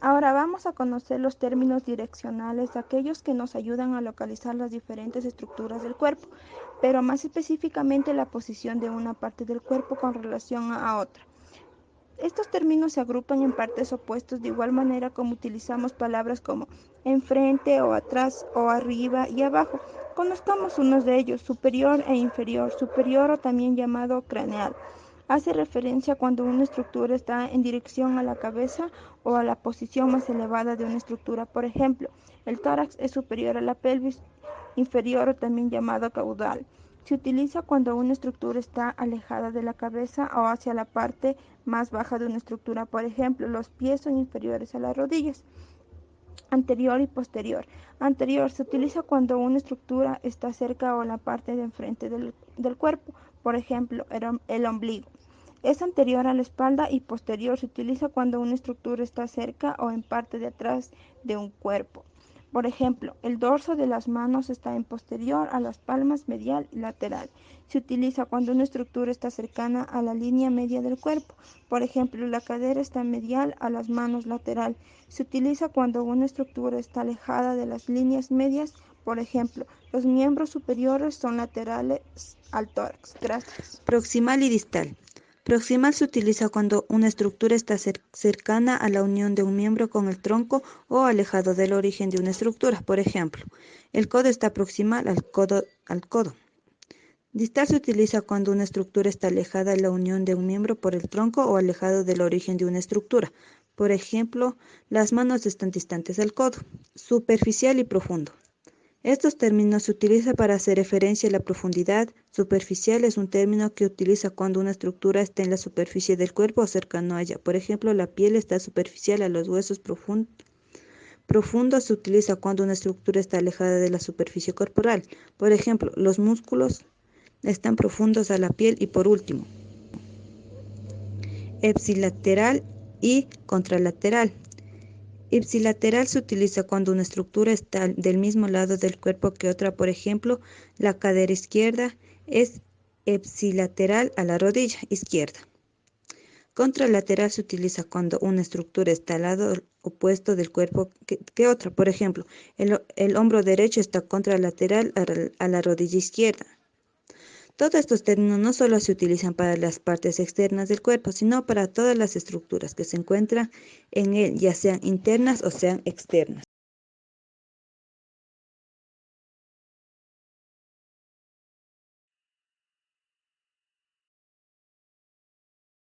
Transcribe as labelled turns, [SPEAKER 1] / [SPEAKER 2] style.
[SPEAKER 1] Ahora vamos a conocer los términos direccionales, aquellos que nos ayudan a localizar las diferentes estructuras del cuerpo, pero más específicamente la posición de una parte del cuerpo con relación a otra. Estos términos se agrupan en partes opuestas de igual manera como utilizamos palabras como enfrente o atrás o arriba y abajo. Conozcamos unos de ellos, superior e inferior. Superior o también llamado craneal. Hace referencia cuando una estructura está en dirección a la cabeza o a la posición más elevada de una estructura. Por ejemplo, el tórax es superior a la pelvis, inferior o también llamado caudal. Se utiliza cuando una estructura está alejada de la cabeza o hacia la parte más baja de una estructura. Por ejemplo, los pies son inferiores a las rodillas. Anterior y posterior. Anterior se utiliza cuando una estructura está cerca o en la parte de enfrente del cuerpo. Por ejemplo, el ombligo. Es anterior a la espalda y posterior se utiliza cuando una estructura está cerca o en parte de atrás de un cuerpo. Por ejemplo, el dorso de las manos está en posterior a las palmas, medial y lateral. Se utiliza cuando una estructura está cercana a la línea media del cuerpo. Por ejemplo, la cadera está medial a las manos, lateral. Se utiliza cuando una estructura está alejada de las líneas medias. Por ejemplo, los miembros superiores son laterales al tórax. Gracias.
[SPEAKER 2] Proximal y distal. Proximal se utiliza cuando una estructura está cercana a la unión de un miembro con el tronco o alejado del origen de una estructura. Por ejemplo, el codo está proximal al codo. Distal se utiliza cuando una estructura está alejada de la unión de un miembro por el tronco o alejado del origen de una estructura. Por ejemplo, las manos están distantes del codo. Superficial y profundo. Estos términos se utilizan para hacer referencia a la profundidad. Superficial es un término que utiliza cuando una estructura está en la superficie del cuerpo o cercano a ella. Por ejemplo, la piel está superficial a los huesos. Profundo se utiliza cuando una estructura está alejada de la superficie corporal. Por ejemplo, los músculos están profundos a la piel. Y por último, ipsilateral y contralateral. Ipsilateral se utiliza cuando una estructura está del mismo lado del cuerpo que otra. Por ejemplo, la cadera izquierda es ipsilateral a la rodilla izquierda. Contralateral se utiliza cuando una estructura está al lado opuesto del cuerpo que otra. Por ejemplo, el hombro derecho está contralateral a la rodilla izquierda. Todos estos términos no solo se utilizan para las partes externas del cuerpo, sino para todas las estructuras que se encuentran en él, ya sean internas o sean externas.